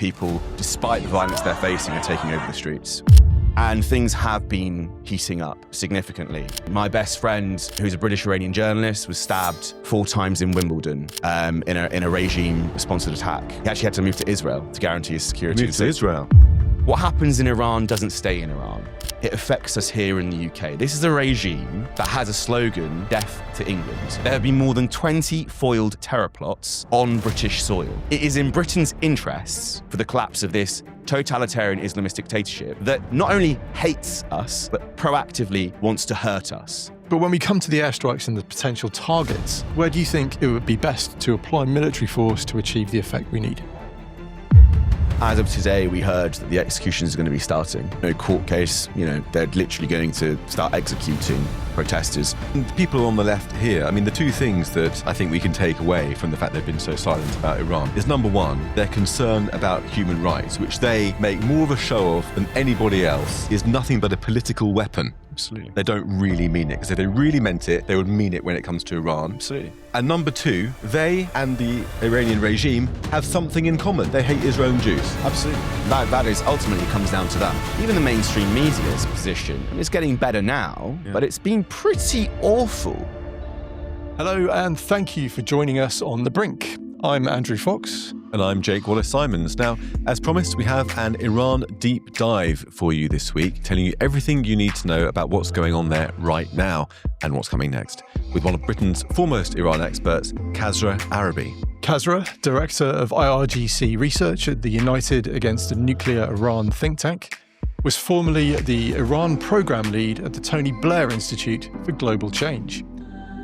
people, despite the violence they're facing, are taking over the streets. And things have been heating up significantly. My best friend, who's a British Iranian journalist, was stabbed 4 times in Wimbledon in a regime-sponsored attack. He actually had to move to Israel to guarantee his security. Move to Israel. What happens in Iran doesn't stay in Iran. It affects us here in the UK. This is a regime that has a slogan, death to England. There have been more than 20 foiled terror plots on British soil. It is in Britain's interests for the collapse of this totalitarian Islamist dictatorship that not only hates us, but proactively wants to hurt us. But when we come to the airstrikes and the potential targets, where do you think it would be best to apply military force to achieve the effect we need? As of today, we heard that the executions are going to be starting. No court case, they're literally going to start executing protesters. And people on the left here, the two things that I think we can take away from the fact they've been so silent about Iran is, number one, their concern about human rights, which they make more of a show of than anybody else, is nothing but a political weapon. Absolutely. They don't really mean it, because if they really meant it, they would mean it when it comes to Iran. Absolutely. And number two, they and the Iranian regime have something in common. They hate Israel and Jews. Absolutely. That is ultimately comes down to that. Even the mainstream media's position, it's getting better now, but it's been pretty awful. Hello, and thank you for joining us on The Brink. I'm Andrew Fox. And I'm Jake Wallace-Simons. Now, as promised, we have an Iran deep dive for you this week, telling you everything you need to know about what's going on there right now and what's coming next, with one of Britain's foremost Iran experts, Kasra Aarabi. Kasra, Director of IRGC Research at the United Against a Nuclear Iran think tank, was formerly the Iran Programme Lead at the Tony Blair Institute for Global Change.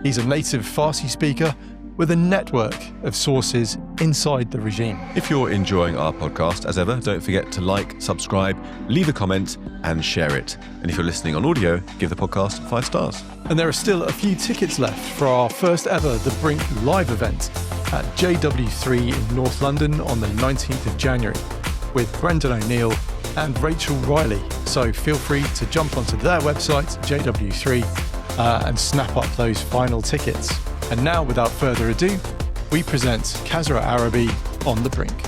He's a native Farsi speaker with a network of sources inside the regime. If you're enjoying our podcast, as ever, don't forget to like, subscribe, leave a comment, and share it. And if you're listening on audio, give the podcast 5 stars. And there are still a few tickets left for our first ever The Brink live event at JW3 in North London on the 19th of January with Brendan O'Neill and Rachel Riley. So feel free to jump onto their website, JW3, and snap up those final tickets. And now, without further ado, we present Kasra Aarabi on The Brink.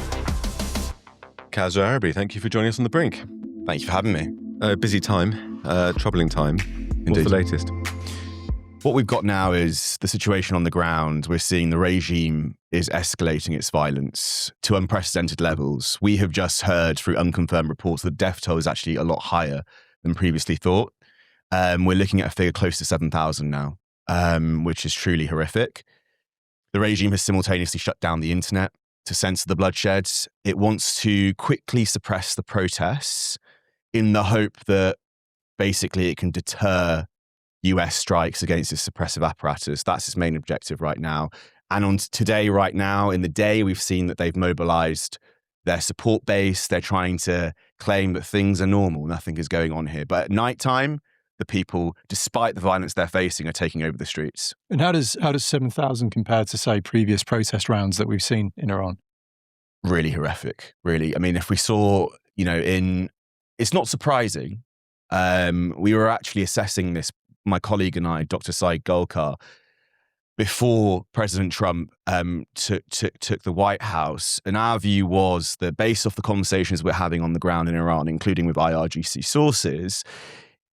Kasra Aarabi, thank you for joining us on The Brink. Thank you for having me. Busy time, troubling time. Indeed. What's the latest? What we've got now is the situation on the ground. We're seeing the regime is escalating its violence to unprecedented levels. We have just heard through unconfirmed reports that death toll is actually a lot higher than previously thought. We're looking at a figure close to 7,000 now. Which is truly horrific. The regime has simultaneously shut down the internet to censor the bloodshed. It wants to quickly suppress the protests in the hope that basically it can deter US strikes against its suppressive apparatus. That's its main objective right now. And on today, right now, in the day, we've seen that they've mobilized their support base. They're trying to claim that things are normal. Nothing is going on here. But at nighttime, the people, despite the violence they're facing, are taking over the streets. And how does 7,000 compare to, say, previous protest rounds that we've seen in Iran? Really horrific, really. If we saw, it's not surprising. We were actually assessing this, my colleague and I, Dr. Saeed Golkar, before President Trump took the White House. And our view was that based off the conversations we're having on the ground in Iran, including with IRGC sources,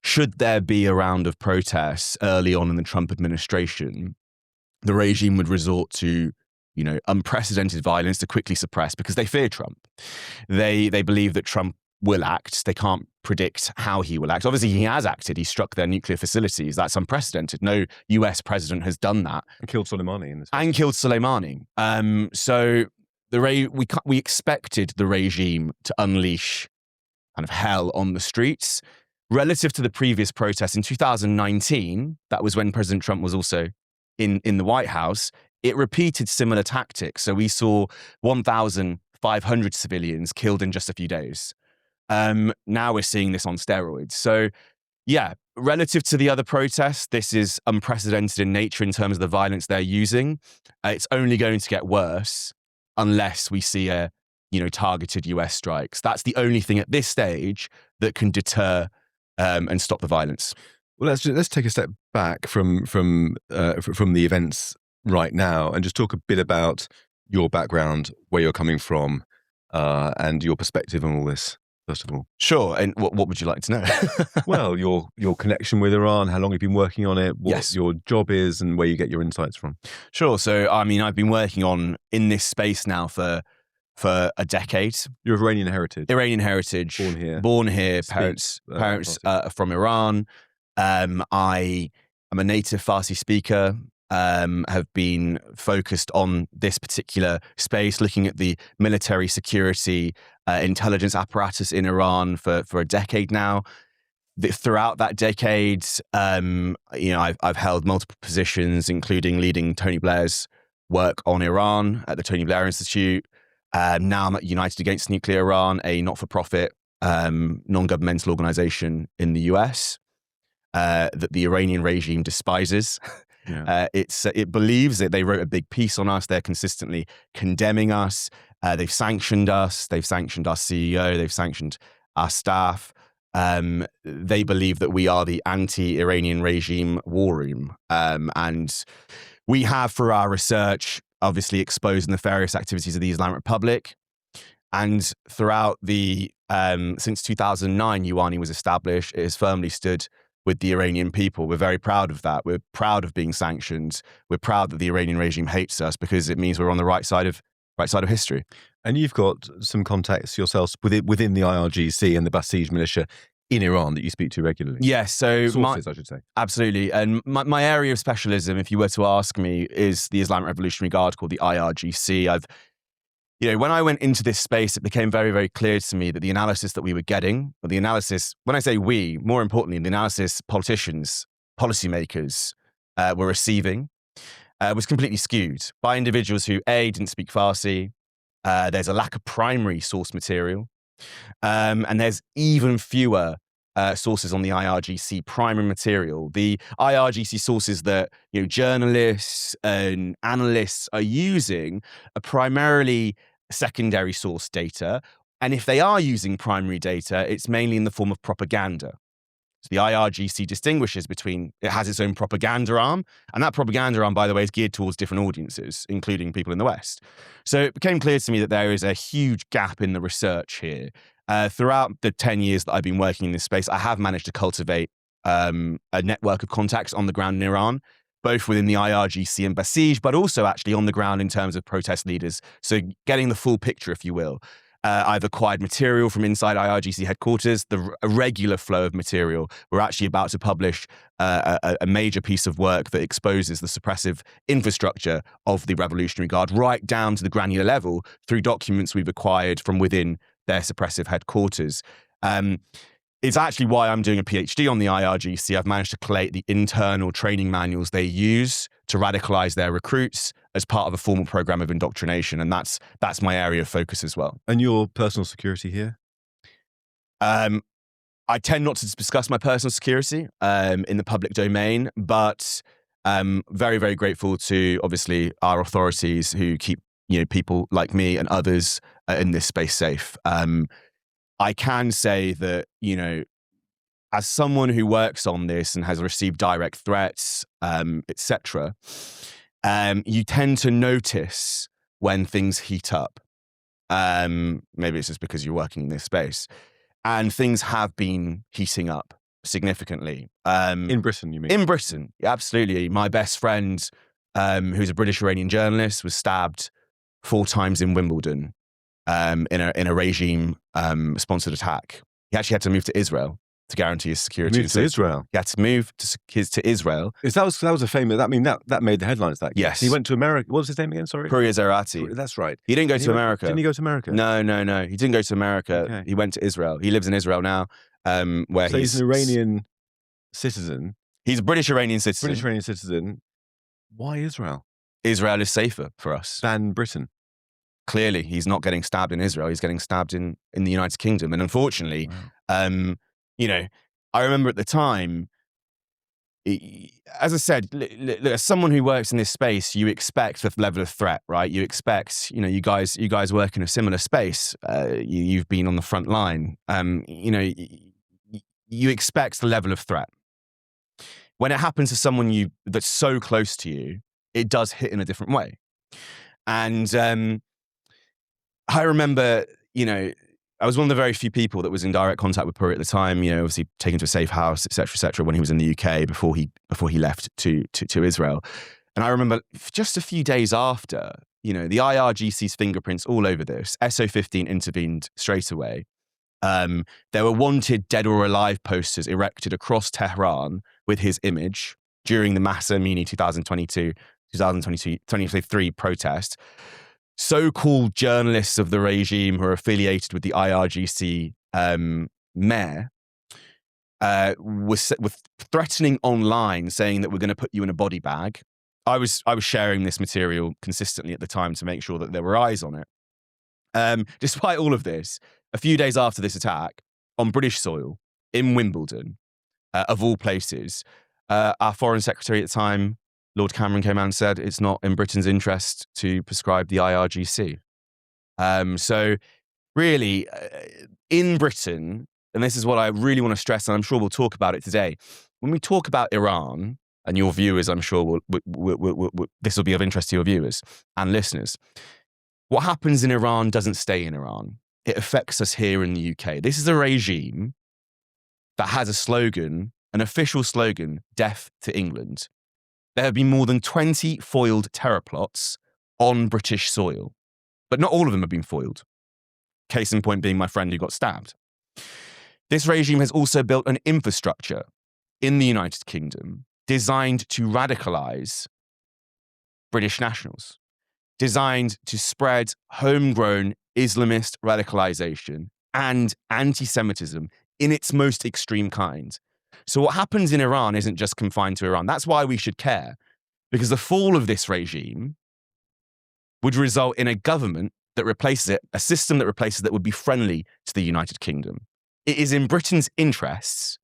should there be a round of protests early on in the Trump administration, the regime would resort to, unprecedented violence to quickly suppress because they fear Trump. They believe that Trump will act. They can't predict how he will act. Obviously, he has acted. He struck their nuclear facilities. That's unprecedented. No US president has done that. And killed Soleimani in this. And killed Soleimani. So we expected the regime to unleash kind of hell on the streets. Relative to the previous protests in 2019, that was when President Trump was also in the White House, it repeated similar tactics. So we saw 1,500 civilians killed in just a few days. Now we're seeing this on steroids. So yeah, relative to the other protests, this is unprecedented in nature in terms of the violence they're using. It's only going to get worse unless we see targeted US strikes. That's the only thing at this stage that can deter and stop the violence. Well, let's take a step back from the events right now and just talk a bit about your background, where you're coming from, and your perspective on all this, first of all. Sure. And what would you like to know? Well, your connection with Iran, how long you've been working on it, what Yes. your job is, and where you get your insights from. Sure. So, I mean, I've been working in this space now for a decade. You're of Iranian heritage. Iranian heritage. Born here. Parents are from Iran. I am a native Farsi speaker. Have been focused on this particular space, looking at the military security intelligence apparatus in Iran for a decade now. Throughout that decade, I've held multiple positions, including leading Tony Blair's work on Iran at the Tony Blair Institute. Now I'm at United Against Nuclear Iran, a not-for-profit non-governmental organization in the US that the Iranian regime despises. Yeah. It believes that they wrote a big piece on us. They're consistently condemning us. They've sanctioned us. They've sanctioned our CEO. They've sanctioned our staff. They believe that we are the anti-Iranian regime war room. And we have, for our research, obviously exposed the nefarious activities of the Islamic Republic. And throughout since 2009, UANI was established, it has firmly stood with the Iranian people. We're very proud of that. We're proud of being sanctioned. We're proud that the Iranian regime hates us because it means we're on the right side of history. And you've got some contacts yourselves within the IRGC and the Basij militia in Iran that you speak to regularly. Yes, so sources, I should say. Absolutely. And my area of specialism, if you were to ask me, is the Islamic Revolutionary Guard Corps, the IRGC. When I went into this space, it became very, very clear to me that the analysis that we were getting, or the analysis, when I say we, more importantly, the analysis politicians, policymakers were receiving, was completely skewed by individuals who, A, didn't speak Farsi. There's a lack of primary source material. And there's even fewer sources on the IRGC primary material. The IRGC sources that journalists and analysts are using are primarily secondary source data. And if they are using primary data, it's mainly in the form of propaganda. So the IRGC distinguishes between, it has its own propaganda arm, and that propaganda arm, by the way, is geared towards different audiences, including people in the West. So it became clear to me that there is a huge gap in the research here. Throughout the 10 years that I've been working in this space, I have managed to cultivate a network of contacts on the ground in Iran, both within the IRGC and Basij, but also actually on the ground in terms of protest leaders. So getting the full picture, if you will. I've acquired material from inside IRGC headquarters, a regular flow of material. We're actually about to publish a major piece of work that exposes the suppressive infrastructure of the Revolutionary Guard right down to the granular level through documents we've acquired from within their suppressive headquarters. It's actually why I'm doing a PhD on the IRGC. I've managed to collate the internal training manuals they use to radicalize their recruits as part of a formal program of indoctrination. And that's my area of focus as well. And your personal security here? I tend not to discuss my personal security in the public domain, but very, very grateful to, obviously, our authorities who keep people like me and others in this space safe. I can say that, as someone who works on this and has received direct threats, etc., you tend to notice when things heat up. Maybe it's just because you're working in this space. And things have been heating up significantly. In Britain, you mean? In Britain, absolutely. My best friend, who's a British Iranian journalist, was stabbed 4 times in Wimbledon. In a regime-sponsored attack. He actually had to move to Israel to guarantee his security. Moved to Israel? He had to move to Israel. That was a famous, that made the headlines, that case. Yes. He went to America. What was his name again, sorry? Puriya Zarati. That's right. He didn't go to America. Didn't he go to America? No. He didn't go to America. Okay. He went to Israel. He lives in Israel now, where so he's an Iranian citizen. He's a British Iranian citizen. British Iranian citizen. Why Israel? Israel is safer for us than Britain. Clearly, he's not getting stabbed in Israel. He's getting stabbed in the United Kingdom. And unfortunately, wow. I remember at the time, as I said, as someone who works in this space, you expect the level of threat, right? You expect, you guys work in a similar space. You've been on the front line. You expect the level of threat. When it happens to someone that's so close to you, it does hit in a different way. And I remember, I was one of the very few people that was in direct contact with Puri at the time, obviously taken to a safe house, et cetera, when he was in the UK before he left to Israel. And I remember just a few days after, the IRGC's fingerprints all over this, SO15 intervened straight away. There were wanted dead or alive posters erected across Tehran with his image during the Mahsa Amini 2023 protest. So-called journalists of the regime who are affiliated with the IRGC mayor was threatening online, saying that we're going to put you in a body bag. I was sharing this material consistently at the time to make sure that there were eyes on it. Despite all of this, a few days after this attack on British soil in Wimbledon, of all places, our Foreign Secretary at the time, Lord Cameron, came out and said it's not in Britain's interest to proscribe the IRGC. So really, in Britain, and this is what I really want to stress, and I'm sure we'll talk about it today, when we talk about Iran, and your viewers, I'm sure this will be of interest to your viewers and listeners, what happens in Iran doesn't stay in Iran. It affects us here in the UK. This is a regime that has a slogan, an official slogan, death to England. There have been more than 20 foiled terror plots on British soil, but not all of them have been foiled. Case in point being my friend who got stabbed. This regime has also built an infrastructure in the United Kingdom designed to radicalize British nationals, designed to spread homegrown Islamist radicalization and anti-Semitism in its most extreme kind. So what happens in Iran isn't just confined to Iran. That's why we should care, because the fall of this regime would result in a government that replaces it, a system that replaces it that would be friendly to the United Kingdom. It is in Britain's interests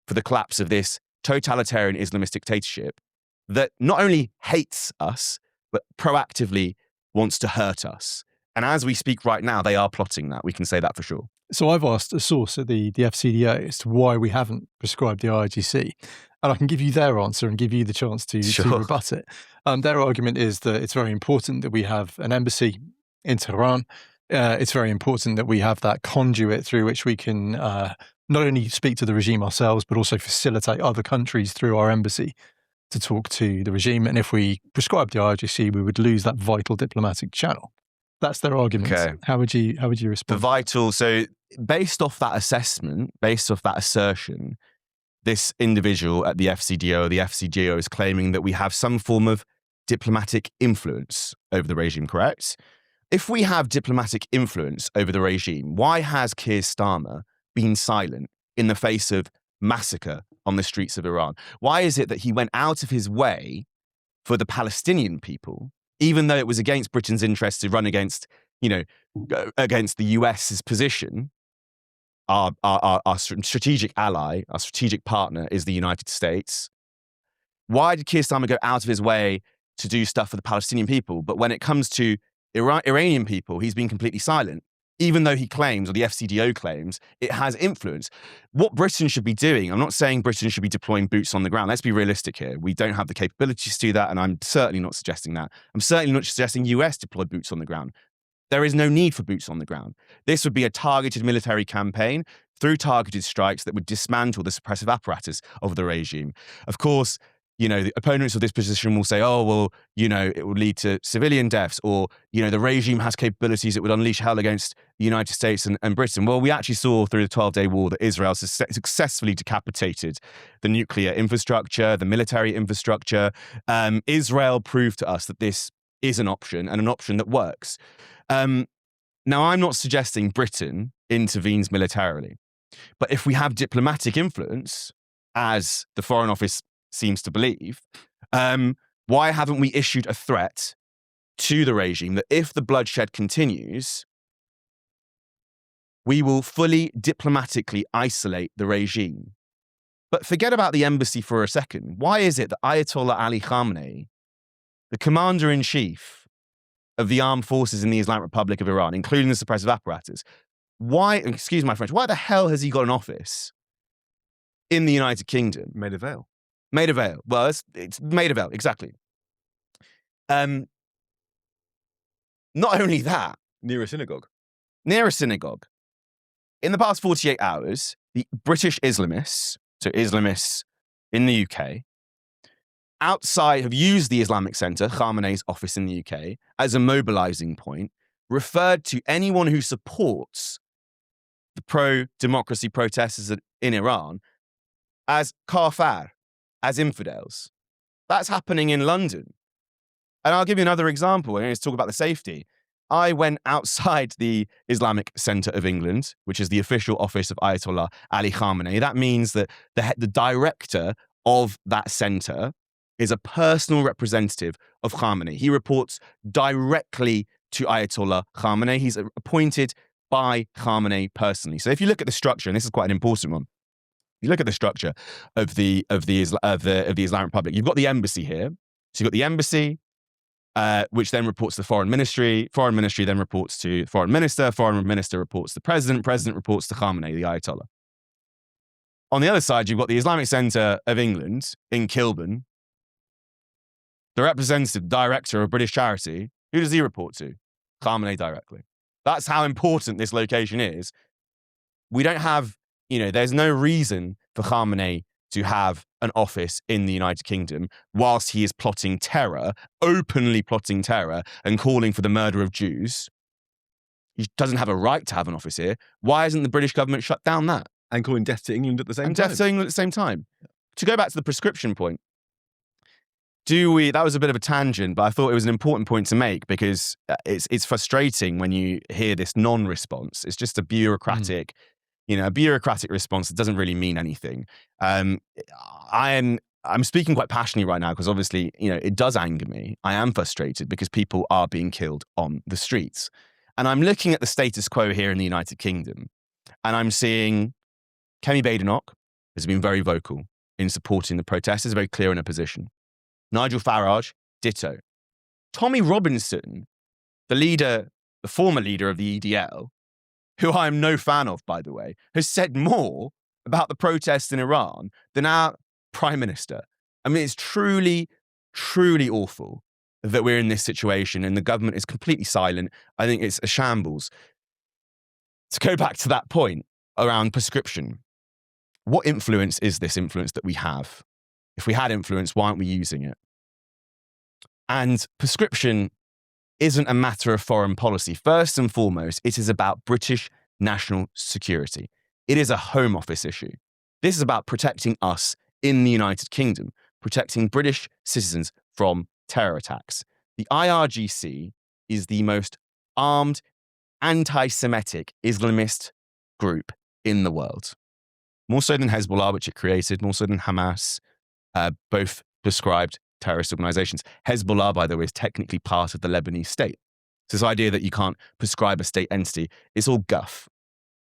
for the collapse of this totalitarian Islamist dictatorship that not only hates us, but proactively wants to hurt us. And as we speak right now, they are plotting that. We can say that for sure. So I've asked a source at the FCDA as to why we haven't prescribed the IRGC, and I can give you their answer and give you the chance to rebut it. Their argument is that it's very important that we have an embassy in Tehran. It's very important that we have that conduit through which we can not only speak to the regime ourselves, but also facilitate other countries through our embassy to talk to the regime. And if we prescribe the IRGC, we would lose that vital diplomatic channel. That's their argument. Okay. How would you respond? So based off that assessment, based off that assertion, this individual at the FCDO or the FCGO is claiming that we have some form of diplomatic influence over the regime, correct? If we have diplomatic influence over the regime, why has Keir Starmer been silent in the face of massacre on the streets of Iran? Why is it that he went out of his way for the Palestinian people, even though it was against Britain's interest to run against, against the US's position? Our strategic ally, our strategic partner is the United States. Why did Keir Starmer go out of his way to do stuff for the Palestinian people? But when it comes to Iranian people, he's been completely silent, even though he claims, or the FCDO claims, it has influence. What Britain should be doing, I'm not saying Britain should be deploying boots on the ground. Let's be realistic here. We don't have the capabilities to do that, and I'm certainly not suggesting that. I'm certainly not suggesting US deploy boots on the ground. There is no need for boots on the ground. This would be a targeted military campaign through targeted strikes that would dismantle the suppressive apparatus of the regime. Of course, the opponents of this position will say, it would lead to civilian deaths, or, the regime has capabilities that would unleash hell against the United States and Britain. Well, we actually saw through the 12-day war that Israel successfully decapitated the nuclear infrastructure, the military infrastructure. Israel proved to us that this is an option, and an option that works. Now, I'm not suggesting Britain intervenes militarily, but if we have diplomatic influence, as the Foreign Office seems to believe, why haven't we issued a threat to the regime that if the bloodshed continues, we will fully diplomatically isolate the regime? But forget about the embassy for a second. Why is it that Ayatollah Ali Khamenei, the commander-in-chief of the armed forces in the Islamic Republic of Iran, including the suppressive apparatus, excuse my French, why the hell has he got an office in the United Kingdom? Maida Vale. Maida Vale. Well, it's Maida Vale, exactly. Not only that. Near a synagogue. near a synagogue. In the past 48 hours, the British Islamists, so Islamists in the UK, have used the Islamic Centre, Khamenei's office in the UK, as a mobilizing point, referred to anyone who supports the pro-democracy protesters in Iran as kafir, as infidels. That's happening in London. And I'll give you another example. Let's talk about the safety. I went outside the Islamic Centre of England, which is the official office of Ayatollah Ali Khamenei. That means that the director of that centre is a personal representative of Khamenei. He reports directly to Ayatollah Khamenei. He's appointed by Khamenei personally. So if you look at the structure, and this is quite an important one, you look at the structure of the Islamic Republic. You've got the embassy here. So you've got the embassy, which then reports to the foreign ministry. Foreign ministry then reports to foreign minister. Foreign minister reports to the president. President reports to Khamenei, the Ayatollah. On the other side, you've got the Islamic Centre of England in Kilburn. The representative director of British charity, who does he report to? Khamenei directly. That's how important this location is. We don't have, there's no reason for Khamenei to have an office in the United Kingdom whilst he is plotting terror, openly plotting terror and calling for the murder of Jews. He doesn't have a right to have an office here. Why hasn't the British government shut down that? And calling death to England at the same time. And death to England at the same time. To go back to the prescription point, that was a bit of a tangent, but I thought it was an important point to make because it's frustrating when you hear this non-response. It's just a bureaucratic, response that doesn't really mean anything. I'm speaking quite passionately right now because obviously, it does anger me. I am frustrated because people are being killed on the streets. And I'm looking at the status quo here in the United Kingdom, and I'm seeing Kemi Badenoch has been very vocal in supporting the protesters, very clear in her position. Nigel Farage, ditto. Tommy Robinson, the former leader of the EDL, who I am no fan of, by the way, has said more about the protests in Iran than our prime minister. I mean, it's truly, truly awful that we're in this situation and the government is completely silent. I think it's a shambles. To go back to that point around prescription, what influence is this influence that we have? If we had influence, why aren't we using it? And prescription isn't a matter of foreign policy. First and foremost, it is about British national security. It is a Home Office issue. This is about protecting us in the United Kingdom, protecting British citizens from terror attacks. The IRGC is the most armed, anti-Semitic Islamist group in the world. More so than Hezbollah, which it created, more so than Hamas, both prescribed terrorist organizations. Hezbollah, by the way, is technically part of the Lebanese state. So this idea that you can't prescribe a state entity, it's all guff.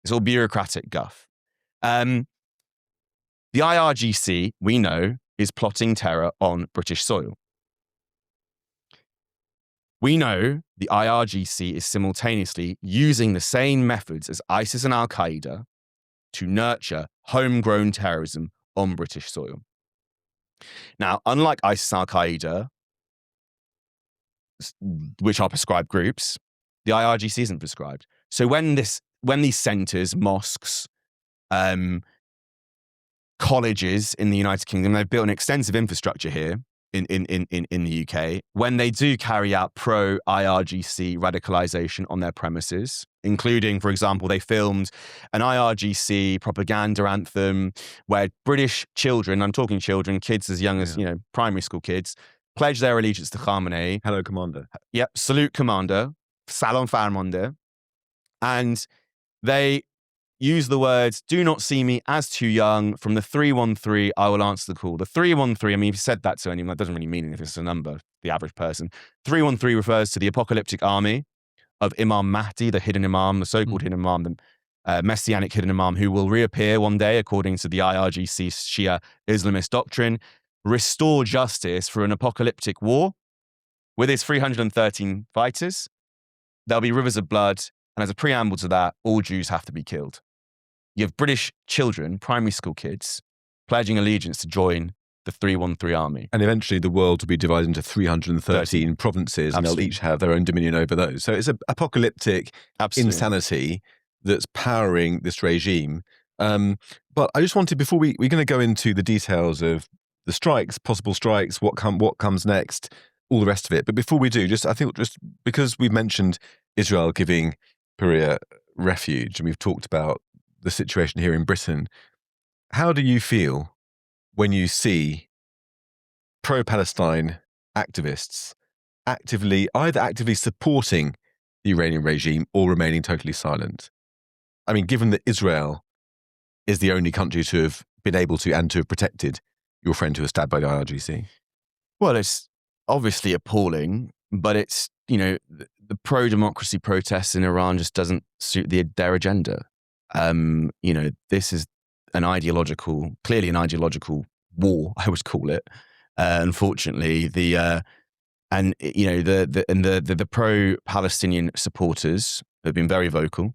It's all bureaucratic guff. The IRGC, we know, is plotting terror on British soil. We know the IRGC is simultaneously using the same methods as ISIS and Al-Qaeda to nurture homegrown terrorism on British soil. Now, unlike ISIS and Al-Qaeda, which are prescribed groups, the IRGC isn't prescribed. So when these centres, mosques, colleges in the United Kingdom, they've built an extensive infrastructure here in the UK. When they do carry out pro-IRGC radicalisation on their premises, including, for example, they filmed an IRGC propaganda anthem where British children, I'm talking children, kids as young as, primary school kids, pledge their allegiance to Khamenei. Hello, Commander. Yep, salute Commander, Salam Farmande. And they use the words, do not see me as too young. From the 313, I will answer the call. The 313, I mean, if you said that to anyone, that doesn't really mean anything if it's a number, the average person. 313 refers to the apocalyptic army of Imam Mahdi, the hidden imam, the so-called hidden imam, the messianic hidden imam, who will reappear one day, according to the IRGC Shia Islamist doctrine, restore justice for an apocalyptic war with his 313 fighters. There'll be rivers of blood. And as a preamble to that, all Jews have to be killed. You have British children, primary school kids, pledging allegiance to join the 313 army. And eventually the world will be divided into 313 provinces, and they'll each have their own dominion over those. So it's an apocalyptic insanity that's powering this regime. But I just wanted, before we're going to go into the details of the strikes, possible strikes, what comes next, all the rest of it. But before we do, I think because we've mentioned Israel giving Perea refuge, and we've talked about the situation here in Britain, how do you feel when you see pro-Palestine activists either actively supporting the Iranian regime or remaining totally silent? I mean, given that Israel is the only country to have been able to and to have protected your friend who was stabbed by the IRGC. Well, it's obviously appalling, but it's, the pro-democracy protests in Iran just doesn't suit their agenda. This is clearly an ideological war, I would call it. Unfortunately, the pro-Palestinian supporters have been very vocal.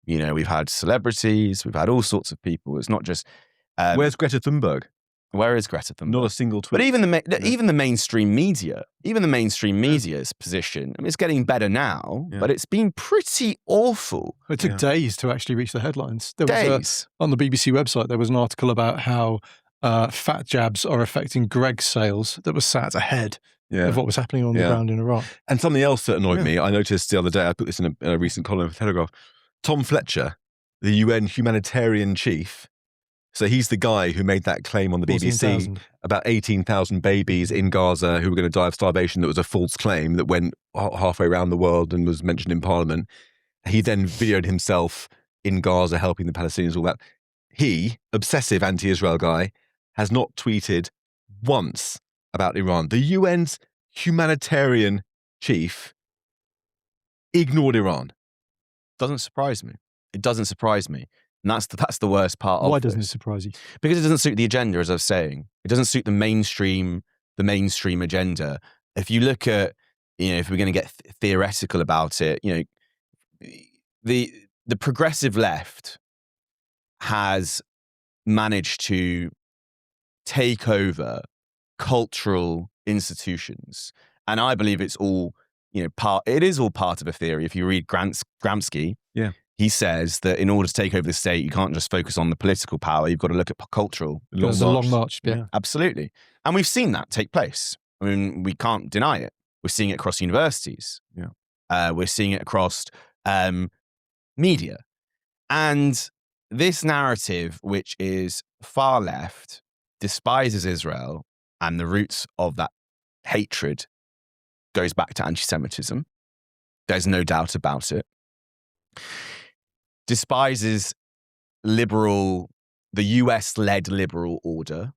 We've had celebrities, we've had all sorts of people. It's not just. Where's Greta Thunberg? Where is Greta Thunberg? Not a single tweet. But even the mainstream media's position. I mean, it's getting better now, but it's been pretty awful. It took days to actually reach the headlines. On the BBC website, there was an article about how fat jabs are affecting Greg's sales that was sat ahead of what was happening on the ground in Iraq. And something else that annoyed me, I noticed the other day, I put this in a recent column for Telegraph, Tom Fletcher, the UN humanitarian chief. So he's the guy who made that claim on the BBC about 18,000 babies in Gaza who were going to die of starvation. That was a false claim that went halfway around the world and was mentioned in Parliament. He then videoed himself in Gaza helping the Palestinians, all that. He, obsessive anti-Israel guy, has not tweeted once about Iran. The UN's humanitarian chief ignored Iran. Doesn't surprise me. It doesn't surprise me. And that's the worst part of it. Why doesn't it surprise you? Because it doesn't suit the agenda, as I was saying. It doesn't suit the mainstream agenda. If you look at, if we're going to get theoretical about it, the progressive left has managed to take over cultural institutions. And I believe it's all, it is all part of a theory. If you read Gramsci, he says that in order to take over the state, you can't just focus on the political power. You've got to look at cultural. There's a long march. Yeah, absolutely. And we've seen that take place. I mean, we can't deny it. We're seeing it across universities. Yeah, we're seeing it across media. And this narrative, which is far left, despises Israel, and the roots of that hatred goes back to anti-Semitism. There's no doubt about it. Despises the US-led liberal order.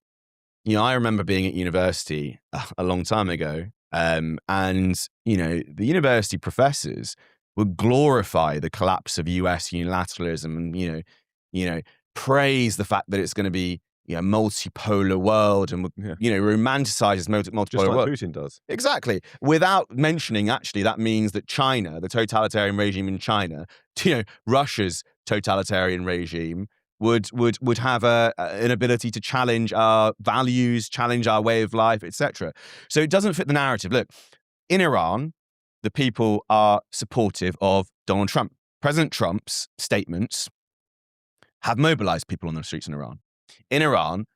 I remember being at university a long time ago, and the university professors would glorify the collapse of US unilateralism, and praise the fact that it's going to be a multipolar world, and romanticizes multipolar just like world. Putin does. Exactly, without mentioning actually that means that China, the totalitarian regime in China, Russia's totalitarian regime would have an ability to challenge our values, challenge our way of life, etc. So it doesn't fit the narrative. Look, in Iran, the people are supportive of Donald Trump. President Trump's statements have mobilized people on the streets in Iran. In Iran,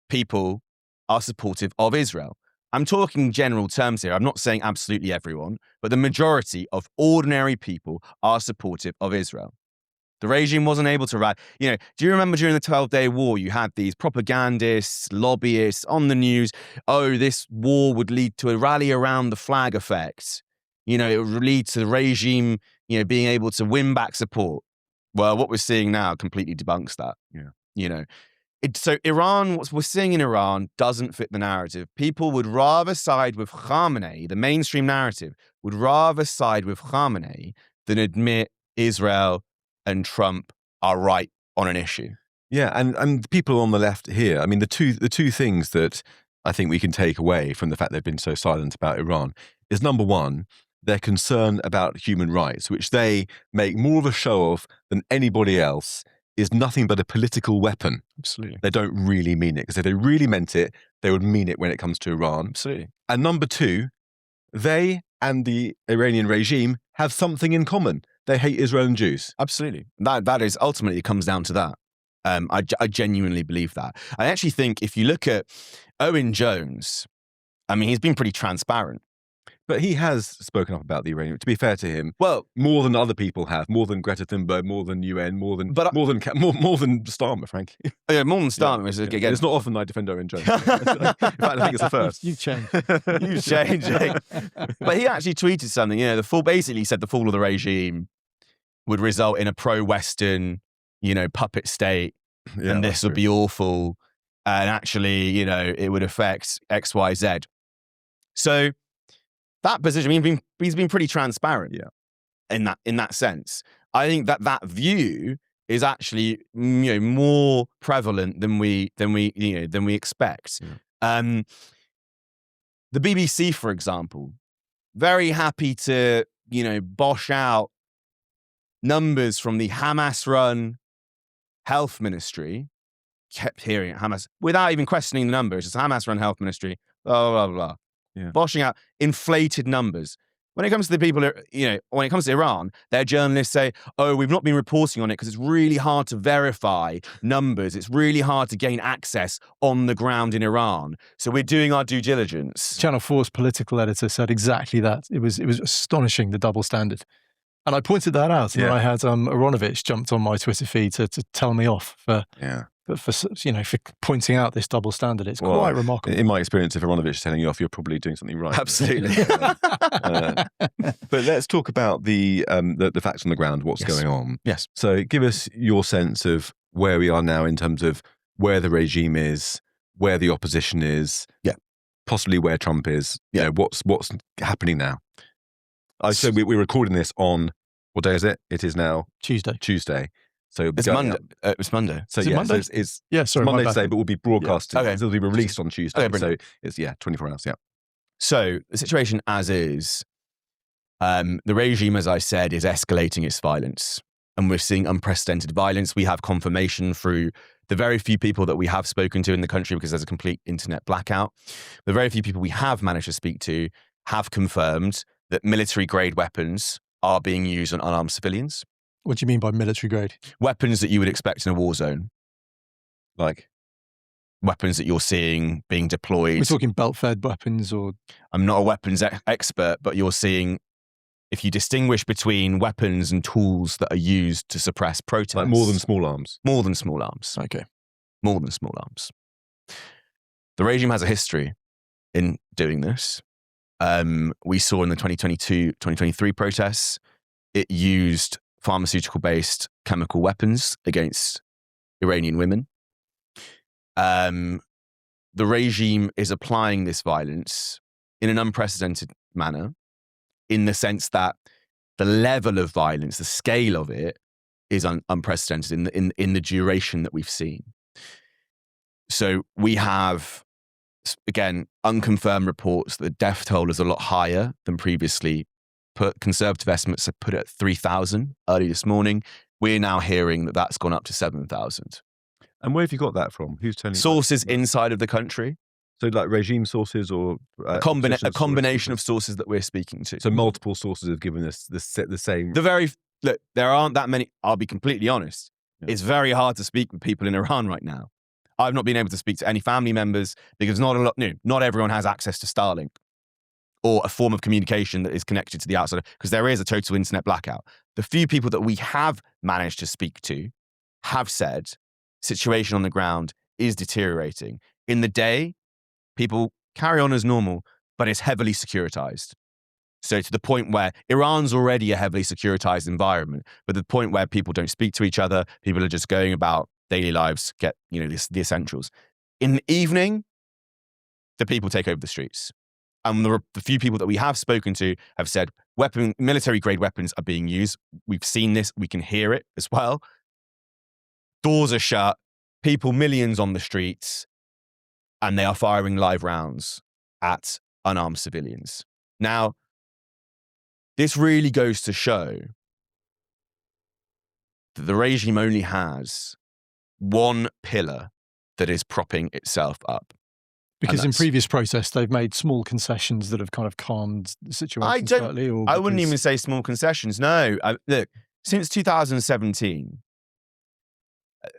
people are supportive of Israel. I'm talking general terms here. I'm not saying absolutely everyone, but the majority of ordinary people are supportive of Israel. The regime wasn't able to do you remember during the 12-day war, you had these propagandists, lobbyists on the news, this war would lead to a rally around the flag effect. It would lead to the regime, being able to win back support. Well, what we're seeing now completely debunks that. Yeah. So Iran, what we're seeing in Iran doesn't fit the narrative. People would rather side with Khamenei, the mainstream narrative, would rather side with Khamenei than admit Israel and Trump are right on an issue. Yeah, and people on the left here, I mean, the two things that I think we can take away from the fact they've been so silent about Iran is, number one, their concern about human rights, which they make more of a show of than anybody else, is nothing but a political weapon. Absolutely. They don't really mean it, because if they really meant it, they would mean it when it comes to Iran. Absolutely. And number two, they and the Iranian regime have something in common. They hate Israel and Jews. Absolutely. That is ultimately, it comes down to that. I genuinely believe that. I actually think if you look at Owen Jones, I mean, he's been pretty transparent. But he has spoken up about the Iranian. To be fair to him, Well, more than other people have, more than Greta Thunberg, more than UN, more than Starmer, frankly. yeah, more than Starmer is again. It's not often I defend Owen Jones. In fact, I think it's the first. You've changed. You've changed. But he actually tweeted something. Basically said the fall of the regime would result in a pro-Western, puppet state, and this would be awful. And actually, it would affect X, Y, Z. So that position, I mean, he's been pretty transparent. Yeah. In that sense, I think that view is actually more prevalent than we expect. Yeah. The BBC, for example, very happy to bosh out numbers from the Hamas-run health ministry. Kept hearing it, Hamas, without even questioning the numbers. It's Hamas-run health ministry. Blah blah blah blah. Yeah. Boshing out inflated numbers. When it comes to the people, when it comes to Iran, their journalists say, "Oh, we've not been reporting on it because it's really hard to verify numbers. It's really hard to gain access on the ground in Iran. So we're doing our due diligence." Channel 4's political editor said exactly that. It was astonishing, the double standard. And I pointed that out, and I had Aronovich jumped on my Twitter feed to tell me off for pointing out this double standard. It's quite remarkable. In my experience, if Aronovich is telling you off, you're probably doing something right. Absolutely. But let's talk about the facts on the ground, what's going on. Yes. So give us your sense of where we are now in terms of where the regime is, where the opposition is, possibly where Trump is. What's happening now? So we're recording this on, what day is it? It is now Tuesday. So it's Monday. It's Monday. So is it Monday? So it's sorry, Monday today, but will be broadcasted. Okay. It'll be released on Tuesday. Okay, so it's 24 hours. Yeah. So the situation as is, the regime, as I said, is escalating its violence, and we're seeing unprecedented violence. We have confirmation through the very few people that we have spoken to in the country, because there's a complete internet blackout. The very few people we have managed to speak to have confirmed that military-grade weapons are being used on unarmed civilians. What do you mean by military grade? Weapons that you would expect in a war zone. Like? Weapons that you're seeing being deployed. We're talking belt-fed weapons, or? I'm not a weapons expert, but you're seeing, if you distinguish between weapons and tools that are used to suppress protests. Like more than small arms? More than small arms. Okay. More than small arms. The regime has a history in doing this. We saw in the 2022-2023 protests, it used pharmaceutical-based chemical weapons against Iranian women. The regime is applying this violence in an unprecedented manner, in the sense that the level of violence, the scale of it, is unprecedented in the duration that we've seen. So we have, again, unconfirmed reports that the death toll is a lot higher than previously put. Conservative estimates have put it at 3,000 early this morning. We're now hearing that that's gone up to 7,000. And where have you got that from? Who's telling you? Sources inside of the country. So like regime sources, or a combination of sources that we're speaking to. So multiple sources have given us the same. Look, there aren't that many. I'll be completely honest. Yeah. It's very hard to speak with people in Iran right now. I've not been able to speak to any family members because not everyone has access to Starlink or a form of communication that is connected to the outside, because there is a total internet blackout. The few people that we have managed to speak to have said situation on the ground is deteriorating. In the day, people carry on as normal, but it's heavily securitized. So to the point where Iran's already a heavily securitized environment, but the point where people don't speak to each other, people are just going about daily lives, get the essentials. In the evening, the people take over the streets. And the few people that we have spoken to have said military-grade weapons are being used. We've seen this. We can hear it as well. Doors are shut. People, millions on the streets. And they are firing live rounds at unarmed civilians. Now, this really goes to show that the regime only has one pillar that is propping itself up. Because in previous protests, they've made small concessions that have kind of calmed the situation slightly. I wouldn't even say small concessions. No, look, since 2017.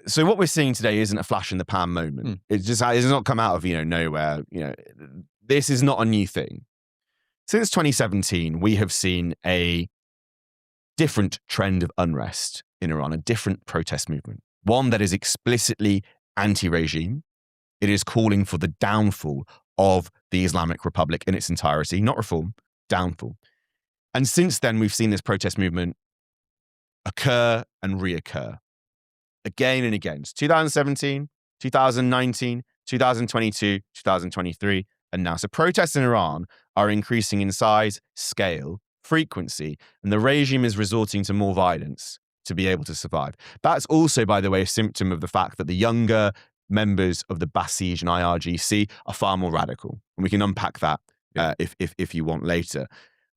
So what we're seeing today isn't a flash in the pan moment. It's not come out of nowhere. This is not a new thing. Since 2017, we have seen a different trend of unrest in Iran, a different protest movement, one that is explicitly anti-regime. It is calling for the downfall of the Islamic Republic in its entirety, not reform, downfall. And since then, we've seen this protest movement occur and reoccur again and again. It's 2017, 2019, 2022, 2023, and now. So protests in Iran are increasing in size, scale, frequency, and the regime is resorting to more violence to be able to survive. That's also, by the way, a symptom of the fact that the younger members of the Basij and IRGC are far more radical. And we can unpack that if you want later.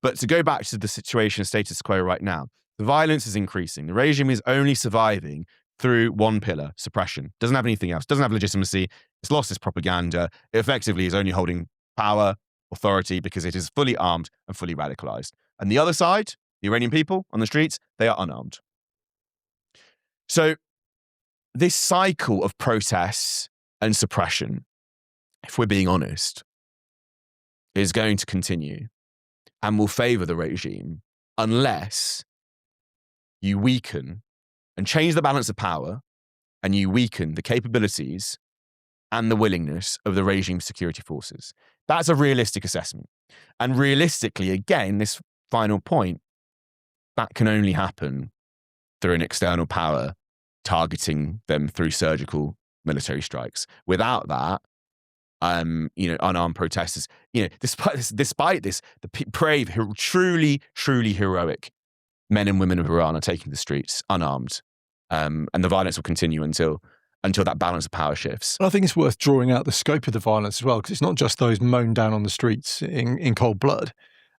But to go back to the situation status quo right now, the violence is increasing. The regime is only surviving through one pillar, suppression. Doesn't have anything else. Doesn't have legitimacy. It's lost its propaganda. It effectively is only holding power, authority, because it is fully armed and fully radicalized. And the other side, the Iranian people on the streets, they are unarmed. So this cycle of protests and suppression, if we're being honest, is going to continue and will favor the regime unless you weaken and change the balance of power and you weaken the capabilities and the willingness of the regime's security forces. That's a realistic assessment. And realistically, again, this final point, that can only happen through an external power targeting them through surgical military strikes. Without that, unarmed protesters, despite this, the brave, truly heroic men and women of Iran are taking the streets unarmed, and the violence will continue until that balance of power shifts. And I think it's worth drawing out the scope of the violence as well, because it's not just those mown down on the streets in cold blood.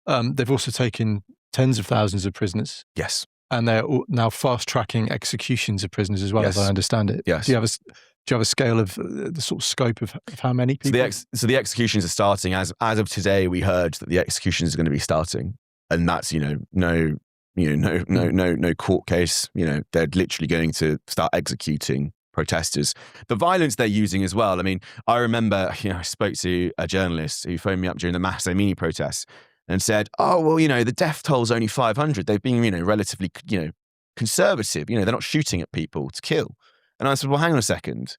They've also taken tens of thousands of prisoners. Yes. And they're now fast-tracking executions of prisoners as well, as I understand it. Yes. Do you have a scale of the sort of scope of how many people? So the executions are starting. As of today, we heard that the executions are going to be starting. And that's, no court case. They're literally going to start executing protesters. The violence they're using as well. I mean, I remember, I spoke to a journalist who phoned me up during the Mahsa Amini protests and said, oh, well, the death toll's only 500. They've been, relatively, conservative. They're not shooting at people to kill. And I said, well, hang on a second.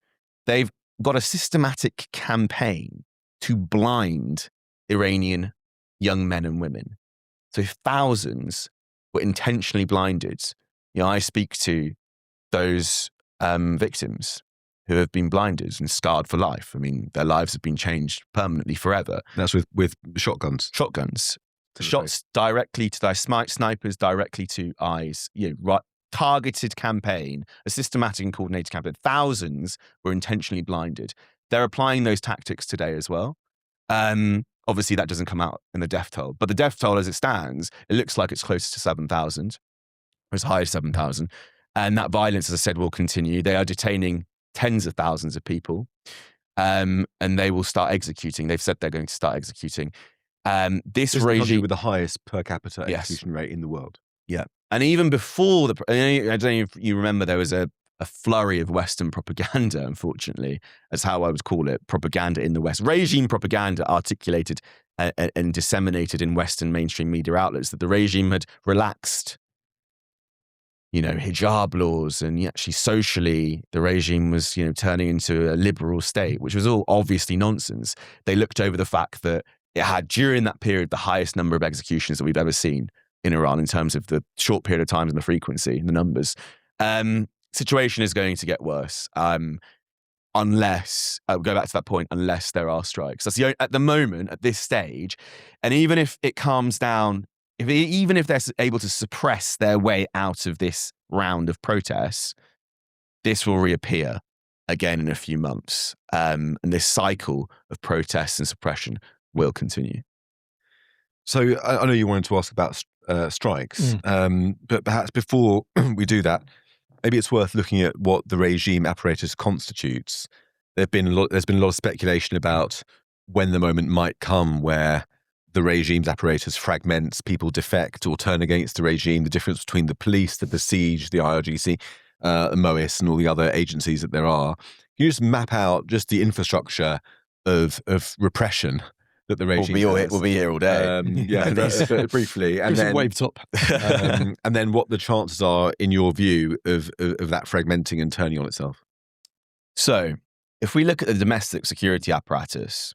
They've got a systematic campaign to blind Iranian young men and women. So thousands were intentionally blinded. I speak to those victims who have been blinded and scarred for life. I mean, their lives have been changed permanently forever. That's with shotguns. Shotguns. Shots directly to their snipers, directly to eyes. Targeted campaign, a systematic and coordinated campaign. Thousands were intentionally blinded. They're applying those tactics today as well. Obviously, that doesn't come out in the death toll. But the death toll as it stands, it looks like it's close to 7,000, or as high as 7,000. And that violence, as I said, will continue. They are detaining tens of thousands of people, and they will start executing. They've said they're going to start executing. This regime with the highest per capita execution rate in the world. Yeah, and even before I don't know if you remember, there was a flurry of Western propaganda. Unfortunately, that's how I would call it: propaganda in the West, regime propaganda articulated and disseminated in Western mainstream media outlets that the regime had relaxed hijab laws, and actually socially the regime was, turning into a liberal state, which was all obviously nonsense. They looked over the fact that it had, during that period, the highest number of executions that we've ever seen in Iran in terms of the short period of time and the frequency and the numbers. Situation is going to get worse unless, I'll go back to that point, unless there are strikes. That's at the moment, at this stage, and even if it calms down, even if they're able to suppress their way out of this round of protests, this will reappear again in a few months. And this cycle of protests and suppression will continue. So I know you wanted to ask about strikes, but perhaps before we do that, maybe it's worth looking at what the regime apparatus constitutes. There's been a lot of speculation about when the moment might come where the regime's apparatus fragments, people defect or turn against the regime, the difference between the police, the Basij, the IRGC, the MOIS and all the other agencies that there are. Can you just map out just the infrastructure of repression that the regime has? We'll be here all day. Briefly. And then, wave top. and then what the chances are, in your view, of that fragmenting and turning on itself? So, if we look at the domestic security apparatus,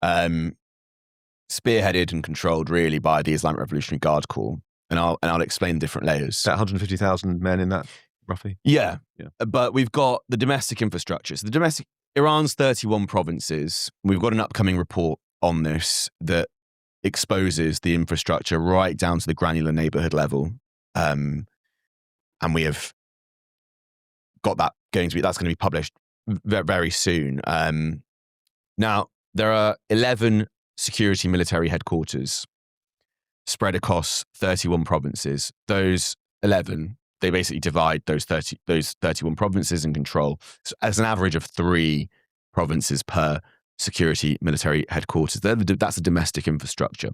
spearheaded and controlled really by the Islamic Revolutionary Guard Corps, and I'll explain different layers. About 150,000 men in that, roughly? Yeah. But we've got the domestic infrastructure. So Iran's 31 provinces. We've got an upcoming report on this that exposes the infrastructure right down to the granular neighborhood level. And we have got that's going to be published very, very soon. Now, there are 11 security military headquarters spread across 31 provinces. Those 11, they basically divide those 31 provinces and control as an average of 3 provinces per security military headquarters. That's a domestic infrastructure.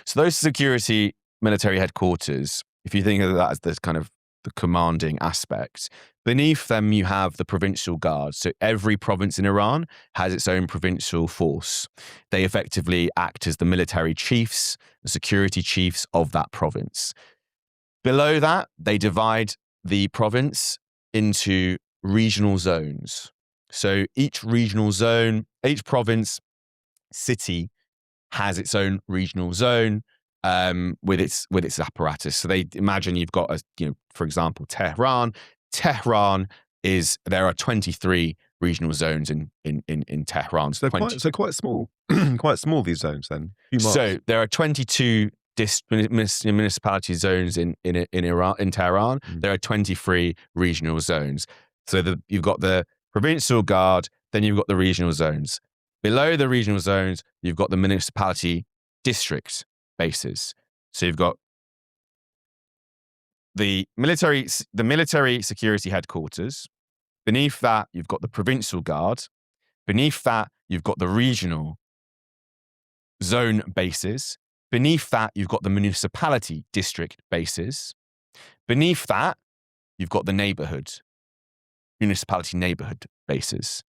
So those security military headquarters, if you think of that as the kind of the commanding aspect, beneath them you have the provincial guard. So every province in Iran has its own provincial force. They effectively act as the military chiefs, the security chiefs of that province. Below that, they divide the province into regional zones. So each regional zone, each province, city has its own regional zone with its apparatus. So they imagine you've got, for example, Tehran. There are 23 regional zones in Tehran. So quite small, quite small, these zones then. So there are 22 municipality zones in Tehran. There are 23 regional zones. So you've got the provincial guard, then you've got the regional zones. Below the regional zones, you've got the municipality district bases. So you've got the military security headquarters. Beneath that, you've got the provincial guard. Beneath that, you've got the regional zone bases. Beneath that, you've got the municipality district bases. Beneath that, you've got the municipality neighborhood bases.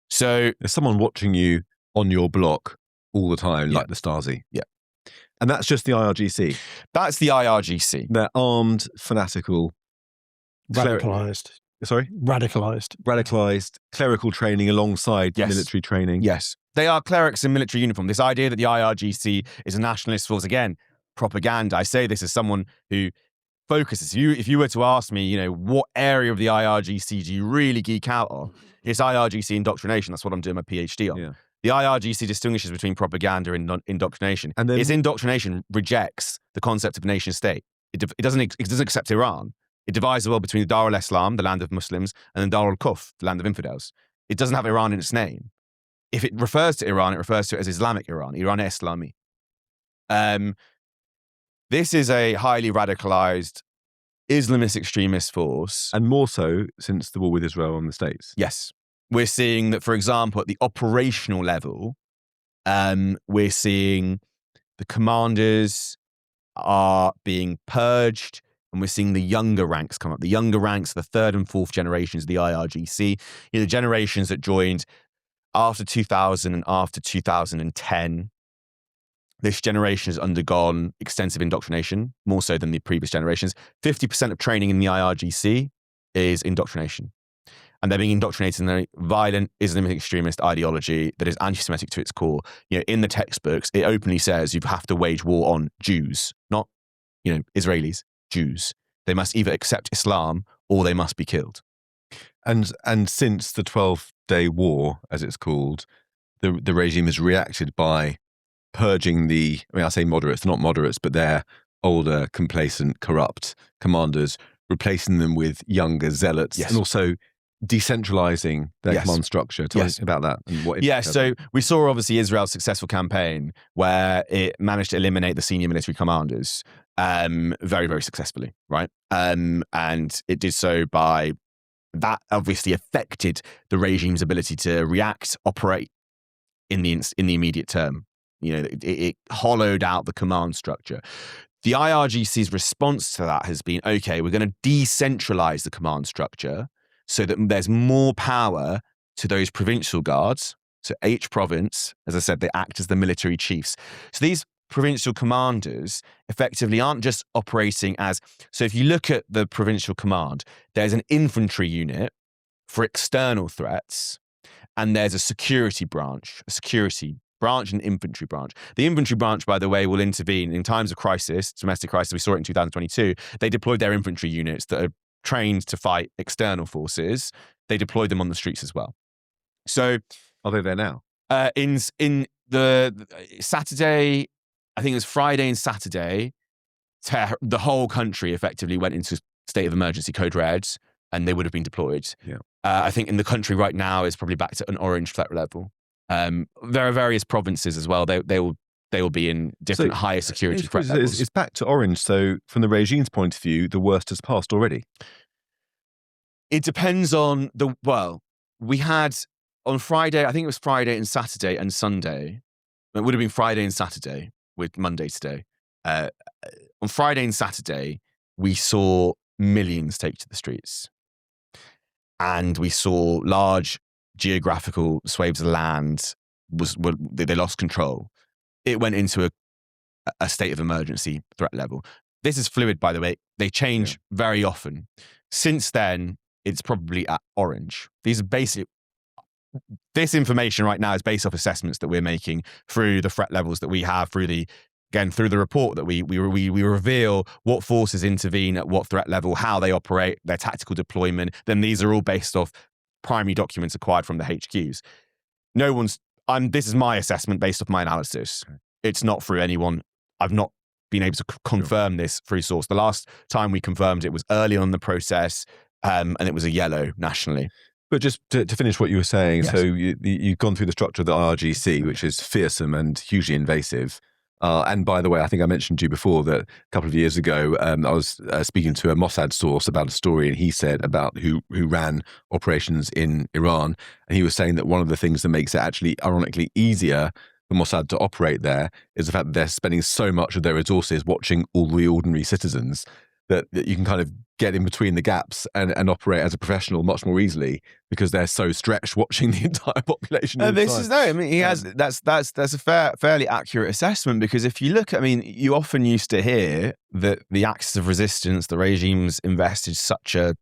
So there's someone watching you on your block all the time, like the Stasi. Yeah. And that's just the IRGC. That's the IRGC. They're armed, fanatical, Radicalized, clerical training alongside military training. Yes. They are clerics in military uniform. This idea that the IRGC is a nationalist force, again, propaganda. I say this as someone who focuses. If you were to ask me, what area of the IRGC do you really geek out on? It's IRGC indoctrination. That's what I'm doing my PhD on. Yeah. The IRGC distinguishes between propaganda and indoctrination. And its indoctrination rejects the concept of nation state. It doesn't accept Iran. It divides the world between the Dar al-Islam, the land of Muslims, and the Dar al-Kufr, the land of infidels. It doesn't have Iran in its name. If it refers to Iran, it refers to it as Islamic Iran, Iran Islami. This is a highly radicalized Islamist extremist force. And more so since the war with Israel and the States. Yes. We're seeing that, for example, at the operational level, we're seeing the commanders are being purged, and we're seeing the younger ranks come up. The younger ranks, the 3rd and 4th generations of the IRGC, the generations that joined after 2000 and after 2010. This generation has undergone extensive indoctrination, more so than the previous generations. 50% of training in the IRGC is indoctrination. And they're being indoctrinated in a violent Islamic extremist ideology that is anti-Semitic to its core. In the textbooks, it openly says you have to wage war on Jews, not, Israelis, Jews. They must either accept Islam or they must be killed. And since the 12-day war, as it's called, the regime has reacted by purging I say moderates, not moderates, but they're older, complacent, corrupt commanders, replacing them with younger zealots, and also decentralizing their command structure. Tell us about that. And what so we saw obviously Israel's successful campaign where it managed to eliminate the senior military commanders very, very successfully, right? And it did so by that obviously affected the regime's ability to react, operate, in the immediate term. It hollowed out the command structure. The IRGC's response to that has been, okay, we're going to decentralize the command structure so that there's more power to those provincial guards. So each province, as I said, they act as the military chiefs. So these provincial commanders effectively aren't just operating as, so if you look at the provincial command, there's an infantry unit for external threats, and there's a security branch and infantry branch. The infantry branch, by the way, will intervene in times of crisis, domestic crisis. We saw it in 2022. They deployed their infantry units that are trained to fight external forces. They deployed them on the streets as well. So, are they there now? In the Saturday, I think it was Friday and Saturday, the whole country effectively went into state of emergency, code red, and they would have been deployed. Yeah. I think in the country right now is probably back to an orange threat level. There are various provinces as well. They will be in different higher security threat levels. It's back to orange. So from the regime's point of view, the worst has passed already. It depends on we had on Friday, I think it was Friday and Saturday and Sunday. It would have been Friday and Saturday with Monday today. On Friday and Saturday, we saw millions take to the streets. And we saw large geographical swathes of land they lost control. It went into a state of emergency threat level. This is fluid, by the way. They change very often. Since then, it's probably at orange. This information right now is based off assessments that we're making through the threat levels that we have, through the report that we reveal what forces intervene at what threat level, how they operate, their tactical deployment. Then these are all based off primary documents acquired from the HQs. This is my assessment based off my analysis. Okay. It's not through anyone. I've not been able to confirm this through source. The last time we confirmed it was early on in the process, and it was a yellow nationally. But just to finish what you were saying, yes. So you've gone through the structure of the IRGC, which is fearsome and hugely invasive. And by the way, I think I mentioned to you before that a couple of years ago, I was speaking to a Mossad source about a story, and he said about who ran operations in Iran. And he was saying that one of the things that makes it actually, ironically, easier for Mossad to operate there is the fact that they're spending so much of their resources watching all the ordinary citizens that you can kind of get in between the gaps and operate as a professional much more easily because they're so stretched watching the entire population. That's a fairly accurate assessment, because if you look, you often used to hear that the axis of resistance, the regime's invested such a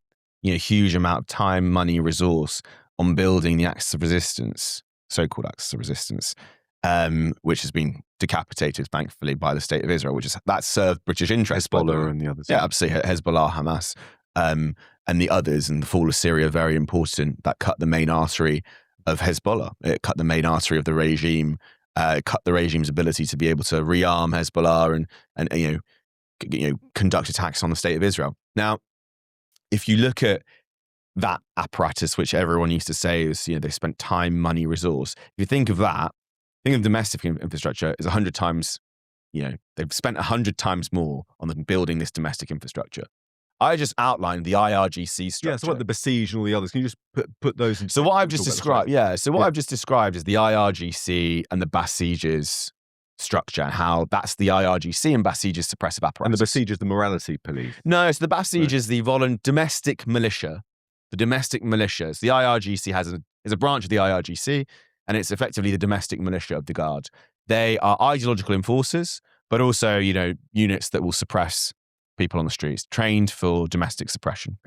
huge amount of time, money, resource on building the axis of resistance, so-called axis of resistance, which has been decapitated, thankfully, by the state of Israel, that served British interests. Hezbollah and the others. Yeah, absolutely. Hezbollah, Hamas, and the others, and the fall of Syria, very important. That cut the main artery of Hezbollah. It cut the main artery of the regime. It cut the regime's ability to be able to rearm Hezbollah and conduct attacks on the state of Israel. Now, if you look at that apparatus, which everyone used to say is, they spent time, money, resource. If you think of that, think of domestic infrastructure is 100 times, they've spent 100 times more on building this domestic infrastructure. I just outlined the IRGC structure. Yeah, so what the Basij and all the others, can you just put those in? So what I've just described, I've just described is the IRGC and the Basij's structure, and how that's the IRGC and Basij's suppressive apparatus. And the Basij is the morality police. No, so the Basij is the domestic militia. The domestic militias. The IRGC is a branch of the IRGC, and it's effectively the domestic militia of the Guard. They are ideological enforcers, but also, units that will suppress people on the streets, trained for domestic suppression.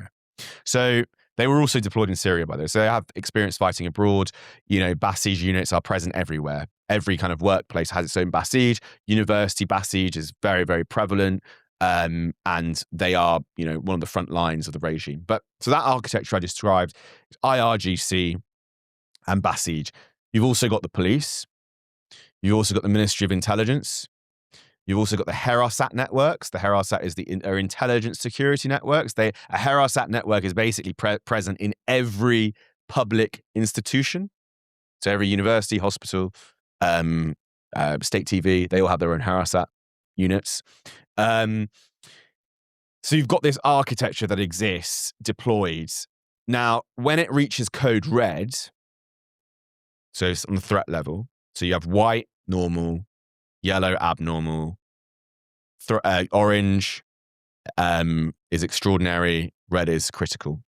So they were also deployed in Syria, by the way. So they have experience fighting abroad. Basij units are present everywhere. Every kind of workplace has its own Basij. University Basij is very, very prevalent. And they are, one of the front lines of the regime. But so that architecture I described, IRGC and Basij. You've also got the police. You've also got the Ministry of Intelligence. You've also got the Herasat networks. The Herasat is are intelligence security networks. A Herasat network is basically present in every public institution. So every university, hospital, state TV, they all have their own Herasat units. So you've got this architecture that exists deployed. Now, when it reaches code red, so it's on the threat level, So you have white, normal, yellow, abnormal, orange is extraordinary, red is critical.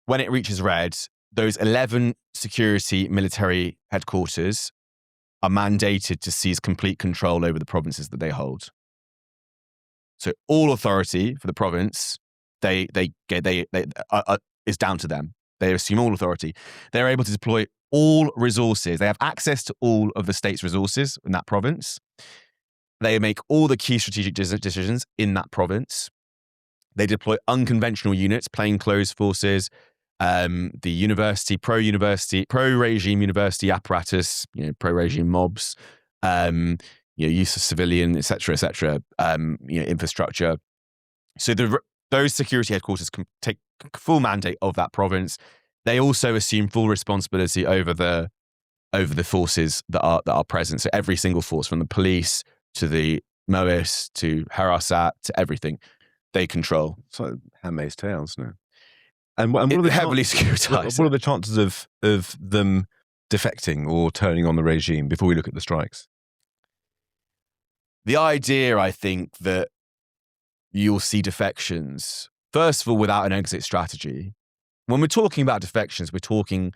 When it reaches red, those 11 security military headquarters are mandated to seize complete control over the provinces that they hold. So all authority for the province, is down to them. They assume all authority. They're able to deploy all resources. They have access to all of the state's resources in that province. They make all the key strategic decisions in that province. They deploy unconventional units, plainclothes forces, the pro-regime university apparatus, pro-regime mobs, use of civilian, et cetera, infrastructure. So those security headquarters can take full mandate of that province. They also assume full responsibility over the forces that are present. So every single force, from the police to the MOIS to Harasat to everything, they control. So Handmaid's Tale, isn't it? And what are the heavily securitized. What are the chances of them defecting or turning on the regime before we look at the strikes? The idea, I think, that you'll see defections, first of all, without an exit strategy. When we're talking about defections, we're talking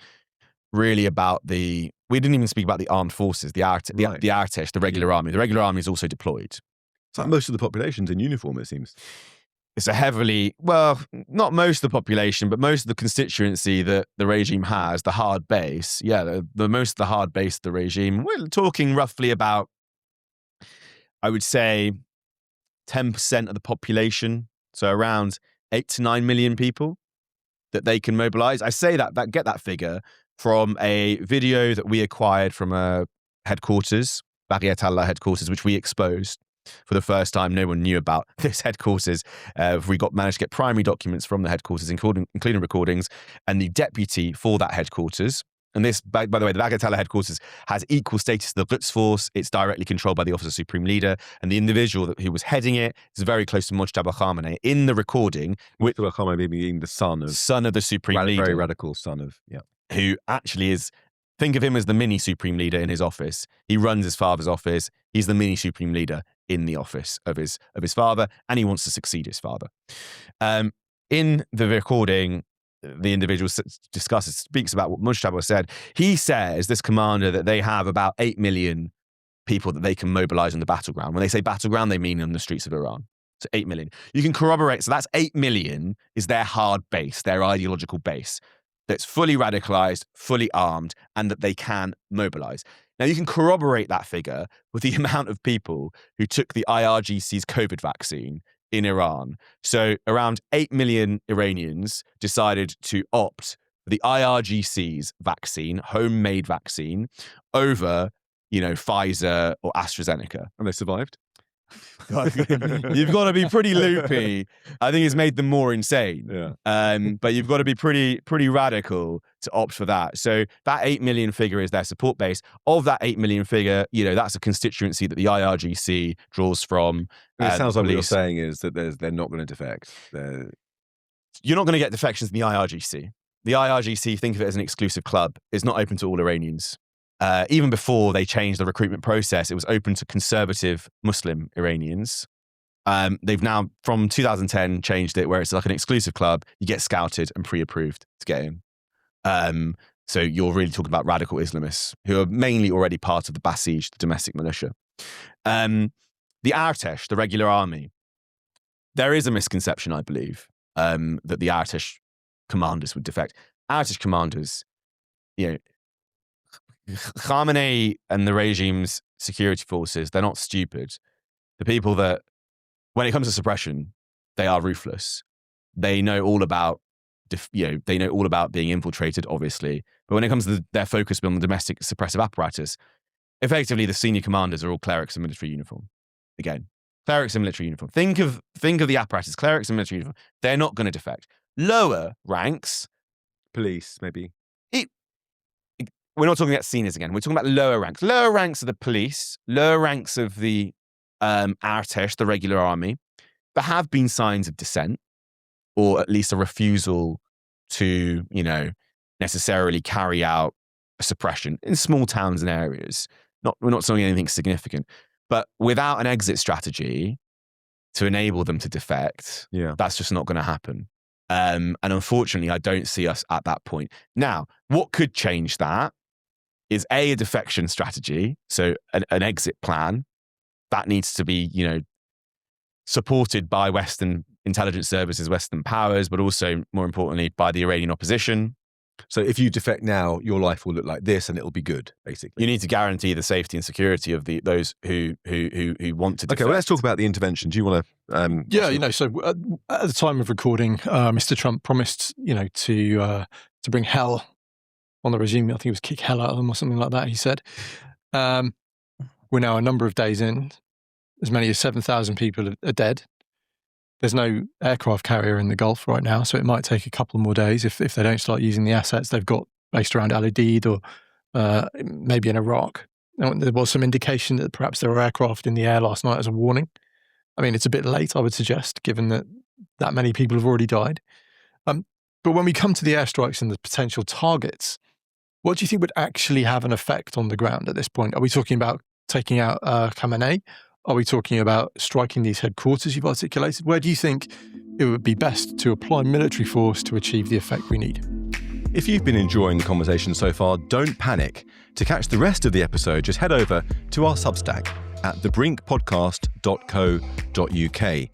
really about we didn't even speak about the armed forces, the Artesh, the regular army. The regular army is also deployed. It's like most of the population's in uniform, it seems. It's not most of the population, but most of the constituency that the regime has, the hard base. Yeah, the most of the hard base of the regime. We're talking roughly about, I would say, 10% of the population. So around 8 to 9 million people that they can mobilize. I say that get that figure from a video that we acquired from a headquarters, Baghdad Allah headquarters, which we exposed for the first time. No one knew about this headquarters. We managed to get primary documents from the headquarters, including recordings, and the deputy for that headquarters. And this, by the way, the Baghdad Allah headquarters has equal status to the Quds Force. It's directly controlled by the Office of Supreme Leader, and the individual who was heading it is very close to Mujtaba Khamenei. In the recording, Mujtaba Khamenei being the son of the Supreme Leader, very radical son of, who actually is. Think of him as the mini Supreme Leader in his office. He runs his father's office. He's the mini Supreme Leader in the office of his father, and he wants to succeed his father. In the recording, the individual speaks about what Mujtaba said. He says, this commander, that they have about 8 million people that they can mobilize on the battleground. When they say battleground, they mean on the streets of Iran. So 8 million. You can corroborate. So that's 8 million is their hard base, their ideological base, that's fully radicalized, fully armed, and that they can mobilize. Now, you can corroborate that figure with the amount of people who took the IRGC's COVID vaccine in Iran. So around 8 million Iranians decided to opt for the IRGC's vaccine, homemade vaccine, over, Pfizer or AstraZeneca. And they survived? You've got to be pretty loopy. I think it's made them more insane. Yeah. But you've got to be pretty radical to opt for that. So that 8 million figure is their support base. Of that 8 million figure, that's a constituency that the IRGC draws from. And it sounds like what you're saying is that they're not going to defect. You're not going to get defections in the IRGC. The IRGC, think of it as an exclusive club. It's not open to all Iranians. Even before they changed the recruitment process, it was open to conservative Muslim Iranians. They've now, from 2010, changed it where it's like an exclusive club. You get scouted and pre-approved to get in. So you're really talking about radical Islamists who are mainly already part of the Basij, the domestic militia. The Artesh, the regular army, there is a misconception, I believe, that the Artesh commanders would defect. Artesh commanders, Khamenei and the regime's security forces, they're not stupid. The people that, when it comes to suppression, they are ruthless. They know all about, being infiltrated, obviously. But when it comes to their focus on the domestic suppressive apparatus, effectively the senior commanders are all clerics in military uniform. Again, clerics in military uniform. Think of the apparatus, clerics in military uniform. They're not going to defect. Lower ranks, police, maybe. We're not talking about seniors again. We're talking about lower ranks. Lower ranks of the police, lower ranks of the Artesh, the regular army. There have been signs of dissent, or at least a refusal to, necessarily carry out suppression in small towns and areas. We're not saying anything significant, but without an exit strategy to enable them to defect, that's just not going to happen. And unfortunately, I don't see us at that point. Now, what could change that is a defection strategy, so an exit plan that needs to be, supported by Western intelligence services, Western powers, but also, more importantly, by the Iranian opposition. So if you defect now, your life will look like this, and it'll be good, basically. You need to guarantee the safety and security of those who want to defect. Okay, well, let's talk about the intervention. Do you want to? So at the time of recording, Mr. Trump promised, to bring hell on the regime. I think it was kick hell out of them or something like that, he said. We're now a number of days in. As many as 7,000 people are dead. There's no aircraft carrier in the Gulf right now, so it might take a couple more days if they don't start using the assets they've got based around Al Udeid or maybe in Iraq. Now, there was some indication that perhaps there were aircraft in the air last night as a warning. I mean, it's a bit late, I would suggest, given that many people have already died. But when we come to the airstrikes and the potential targets, what do you think would actually have an effect on the ground at this point? Are we talking about taking out Khamenei? Are we talking about striking these headquarters you've articulated? Where do you think it would be best to apply military force to achieve the effect we need? If you've been enjoying the conversation so far, don't panic. To catch the rest of the episode, just head over to our Substack at thebrinkpodcast.co.uk.